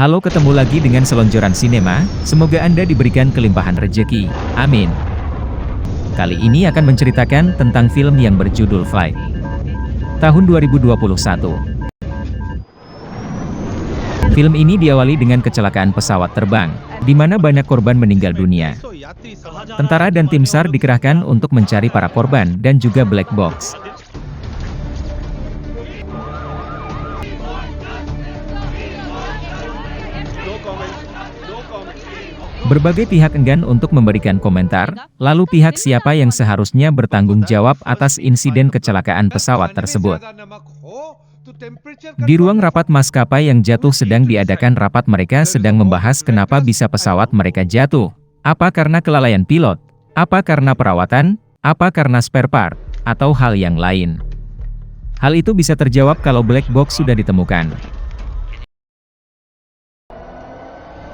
Halo, ketemu lagi dengan Selonjoran Sinema, semoga Anda diberikan kelimpahan rejeki, amin. Kali ini akan menceritakan tentang film yang berjudul Flight. Tahun 2021. Film ini diawali dengan kecelakaan pesawat terbang, di mana banyak korban meninggal dunia. Tentara dan tim SAR dikerahkan untuk mencari para korban dan juga black box. Berbagai pihak enggan untuk memberikan komentar, lalu pihak siapa yang seharusnya bertanggung jawab atas insiden kecelakaan pesawat tersebut. Di ruang rapat maskapai yang jatuh sedang diadakan rapat, mereka sedang membahas kenapa bisa pesawat mereka jatuh. Apa karena kelalaian pilot? Apa karena perawatan? Apa karena spare part? Atau hal yang lain? Hal itu bisa terjawab kalau black box sudah ditemukan.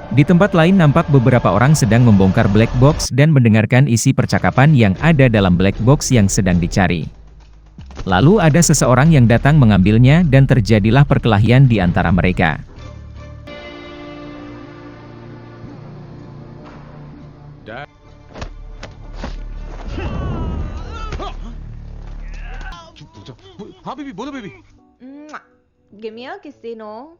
Di tempat lain nampak beberapa orang sedang membongkar black box dan mendengarkan isi percakapan yang ada dalam black box yang sedang dicari. Lalu ada seseorang yang datang mengambilnya dan terjadilah perkelahian di antara mereka. Give me a kiss, no?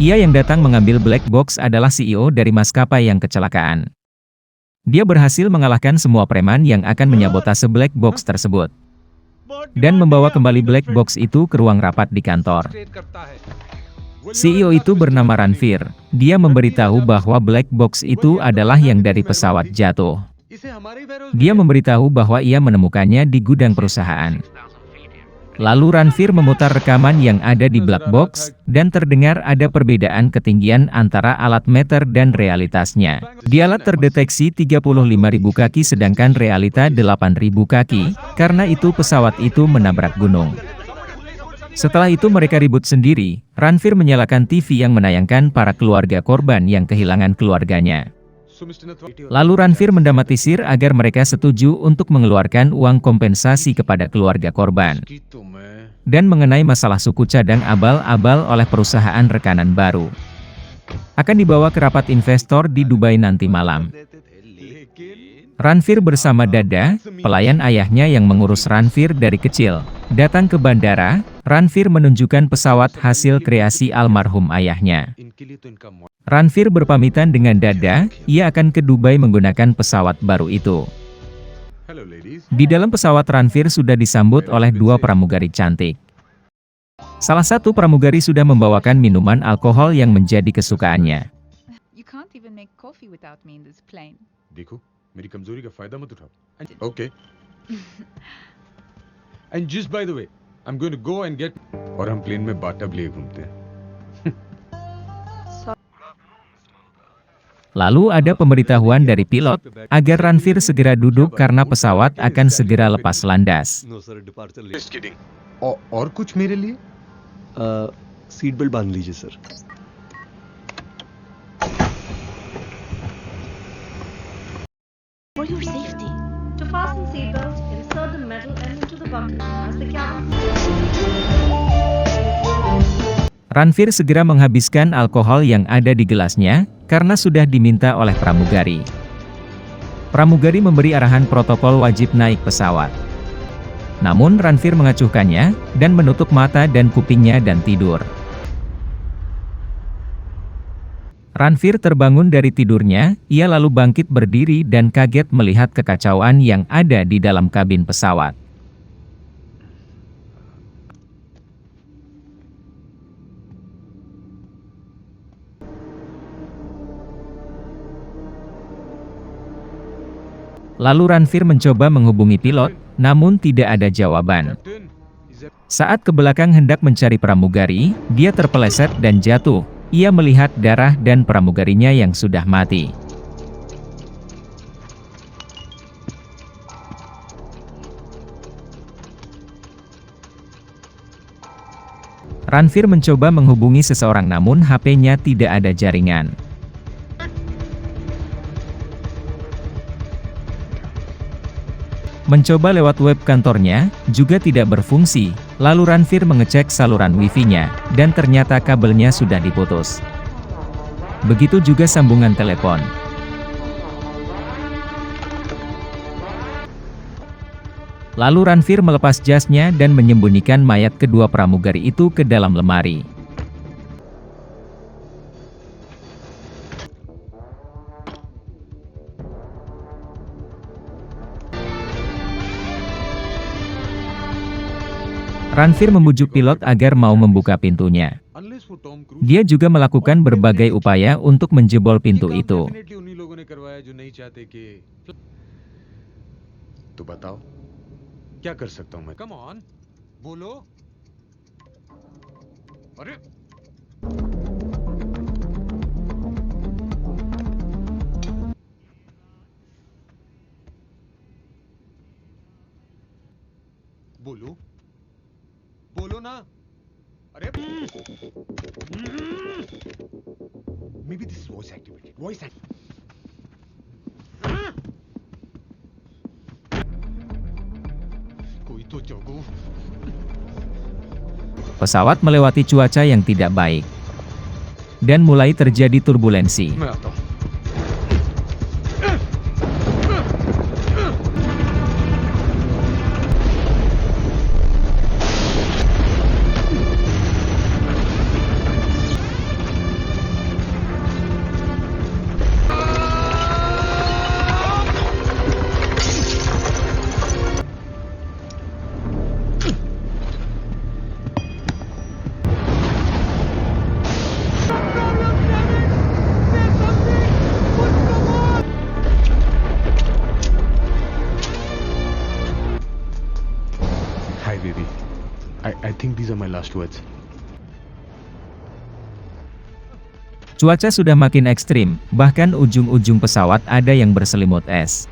Ia yang datang mengambil black box adalah CEO dari maskapai yang kecelakaan. Dia berhasil mengalahkan semua preman yang akan menyabotase black box tersebut. Dan membawa kembali black box itu ke ruang rapat di kantor. CEO itu bernama Ranveer. Dia memberitahu bahwa black box itu adalah yang dari pesawat jatuh. Dia memberitahu bahwa ia menemukannya di gudang perusahaan. Lalu Ranveer memutar rekaman yang ada di black box, dan terdengar ada perbedaan ketinggian antara alat meter dan realitasnya. Di alat terdeteksi 35.000 kaki sedangkan realita 8.000 kaki, karena itu pesawat itu menabrak gunung. Setelah itu mereka ribut sendiri. Ranveer menyalakan TV yang menayangkan para keluarga korban yang kehilangan keluarganya. Lalu Ranveer mendramatisir agar mereka setuju untuk mengeluarkan uang kompensasi kepada keluarga korban. Dan mengenai masalah suku cadang abal-abal oleh perusahaan rekanan baru. Akan dibawa ke rapat investor di Dubai nanti malam. Ranveer bersama Dada, pelayan ayahnya yang mengurus Ranveer dari kecil, datang ke bandara. Ranveer menunjukkan pesawat hasil kreasi almarhum ayahnya. Ranveer berpamitan dengan Dada, ia akan ke Dubai menggunakan pesawat baru itu. Di dalam pesawat Ranveer sudah disambut oleh dua pramugari cantik. Salah satu pramugari sudah membawakan minuman alkohol yang menjadi kesukaannya. Okay. And just by the way, I'm going to go and get और हम प्लेन में बाटब लिए घूमते हैं. Lalu ada pemberitahuan dari pilot, agar Ranveer segera duduk karena pesawat akan segera lepas landas. Just kidding. और कुछ मेरे लिए? सीट बेल्ट बांध लीजिए sir. For your safety, to fasten seatbelt, insert the metal end into the bucket as the cabin. Ranveer segera menghabiskan alkohol yang ada di gelasnya, karena sudah diminta oleh pramugari. Pramugari memberi arahan protokol wajib naik pesawat. Namun Ranveer mengacuhkannya, dan menutup mata dan kupingnya dan tidur. Ranveer terbangun dari tidurnya, ia lalu bangkit berdiri dan kaget melihat kekacauan yang ada di dalam kabin pesawat. Lalu Ranveer mencoba menghubungi pilot, namun tidak ada jawaban. Saat ke belakang hendak mencari pramugari, dia terpeleset dan jatuh. Ia melihat darah dan pramugarinya yang sudah mati. Ranveer mencoba menghubungi seseorang namun HP-nya tidak ada jaringan. Mencoba lewat web kantornya, juga tidak berfungsi. Lalu Ranveer mengecek saluran wifi-nya, dan ternyata kabelnya sudah diputus. Begitu juga sambungan telepon. Lalu Ranveer melepas jasnya dan menyembunyikan mayat kedua pramugari itu ke dalam lemari. Ranveer membujuk pilot agar mau membuka pintunya. Unless वो Tom Cruise Dia juga melakukan berbagai upaya untuk menjebol pintu itu. definitely उन्हीं लोगों ने करवाया जो नहीं चाहते कि तो बताओ क्या कर सकता हूं मैं कम ऑन बोलो अरे बोलो बोलो ना अरे maybe this is voice activated voice act कोई तो जगो Pesawat melewati cuaca yang tidak baik. Dan mulai terjadi turbulensi. मैं आता हूं Hi baby. I think these are my last words. Cuaca sudah makin ekstrim, bahkan ujung-ujung pesawat ada yang berselimut es.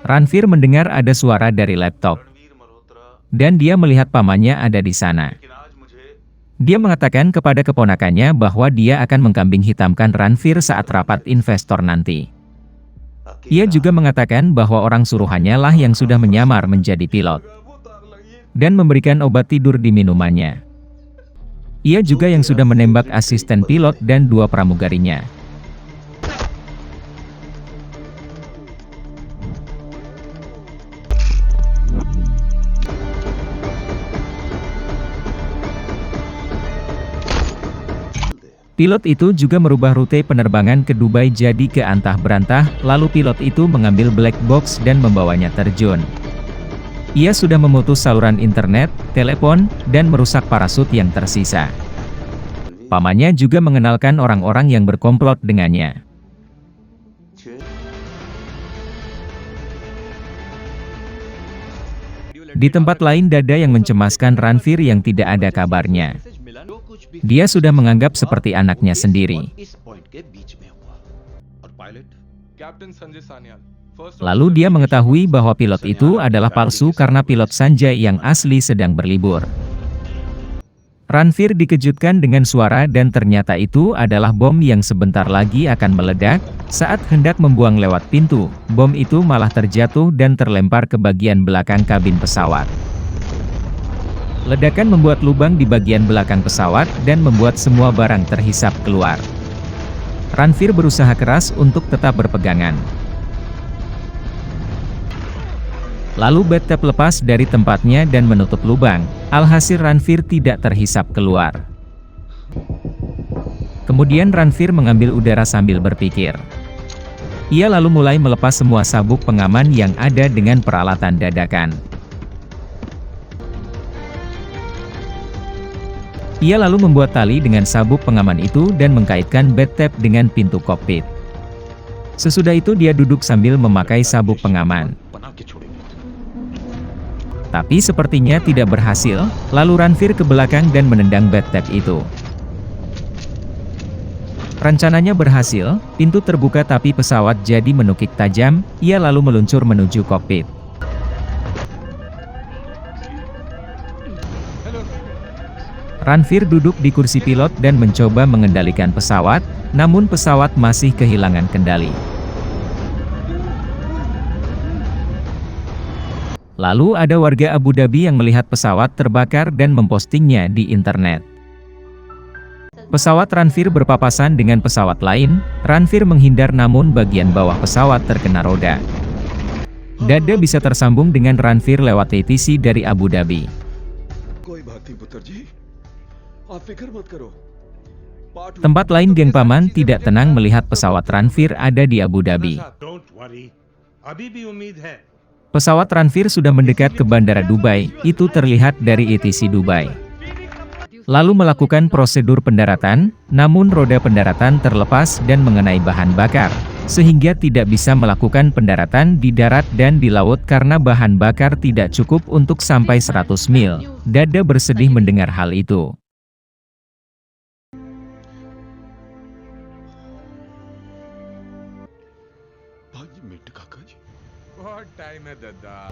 Ranveer mendengar ada suara dari laptop. Dan dia melihat pamannya ada di sana. Dia mengatakan kepada keponakannya bahwa dia akan mengkambing hitamkan Ranveer saat rapat investor nanti. Ia juga mengatakan bahwa orang suruhannya lah yang sudah menyamar menjadi pilot. Dan memberikan obat tidur di minumannya. Ia juga yang sudah menembak asisten pilot dan 2 pramugarinya. Pilot itu juga merubah rute penerbangan ke Dubai jadi ke antah berantah, lalu pilot itu mengambil black box dan membawanya terjun. Ia sudah memutus saluran internet, telepon, dan merusak parasut yang tersisa. Pamannya juga mengenalkan orang-orang yang berkomplot dengannya. Di tempat lain dada yang mencemaskan Ranveer yang tidak ada kabarnya. Dia sudah menganggap seperti anaknya sendiri. Lalu dia mengetahui bahwa pilot itu adalah palsu karena pilot Sanjay yang asli sedang berlibur. Ranveer dikejutkan dengan suara dan ternyata itu adalah bom yang sebentar lagi akan meledak. Saat hendak membuang lewat pintu, bom itu malah terjatuh dan terlempar ke bagian belakang kabin pesawat. Ledakan membuat lubang di bagian belakang pesawat dan membuat semua barang terhisap keluar. Ranveer berusaha keras untuk tetap berpegangan. Lalu bathtub lepas dari tempatnya dan menutup lubang. Alhasil Ranveer tidak terhisap keluar. Kemudian Ranveer mengambil udara sambil berpikir. Ia lalu mulai melepas semua sabuk pengaman yang ada dengan peralatan dadakan. Ia lalu membuat tali dengan sabuk pengaman itu dan mengkaitkan bathtub dengan pintu kokpit. Sesudah itu dia duduk sambil memakai sabuk pengaman. Tapi sepertinya tidak berhasil, lalu Ranveer ke belakang dan menendang bathtub itu. Rencananya berhasil, pintu terbuka tapi pesawat jadi menukik tajam, ia lalu meluncur menuju kokpit. Ranveer duduk di kursi pilot dan mencoba mengendalikan pesawat, namun pesawat masih kehilangan kendali. Lalu ada warga Abu Dhabi yang melihat pesawat terbakar dan mempostingnya di internet. Pesawat Ranveer berpapasan dengan pesawat lain, Ranveer menghindar namun bagian bawah pesawat terkena roda. Dada bisa tersambung dengan Ranveer lewat ATC dari Abu Dhabi. Tempat lain geng paman tidak tenang melihat pesawat Ranveer ada di Abu Dhabi. Pesawat Ranveer sudah mendekat ke Bandara Dubai, itu terlihat dari ATC Dubai. Lalu melakukan prosedur pendaratan, namun roda pendaratan terlepas dan mengenai bahan bakar, sehingga tidak bisa melakukan pendaratan di darat dan di laut karena bahan bakar tidak cukup untuk sampai 100 mil. Dada bersedih mendengar hal itu. What time है दादा?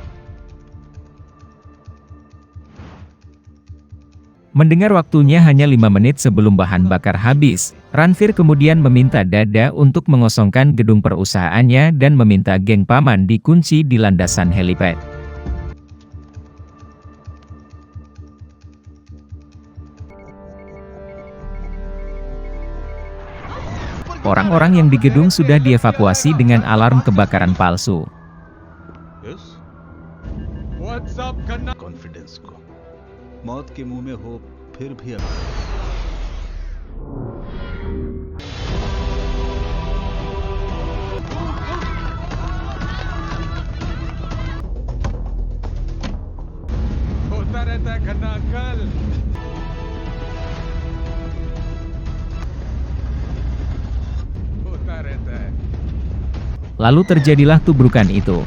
Mendengar waktunya hanya 5 menit sebelum bahan bakar habis, Ranveer kemudian meminta Dada untuk mengosongkan gedung perusahaannya dan meminta geng paman dikunci di landasan helipad. Orang-orang yang di gedung sudah dievakuasi dengan alarm kebakaran palsu. What's up, Khanna? Confidence को मौत के मुंह में हो फिर भी होता रहता है खन्ना अंकल। होता रहता है। Lalu terjadilah tubrukan itu.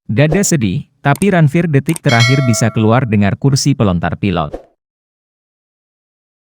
Dada sedih, tapi Ranveer detik terakhir bisa keluar dengar kursi pelontar pilot.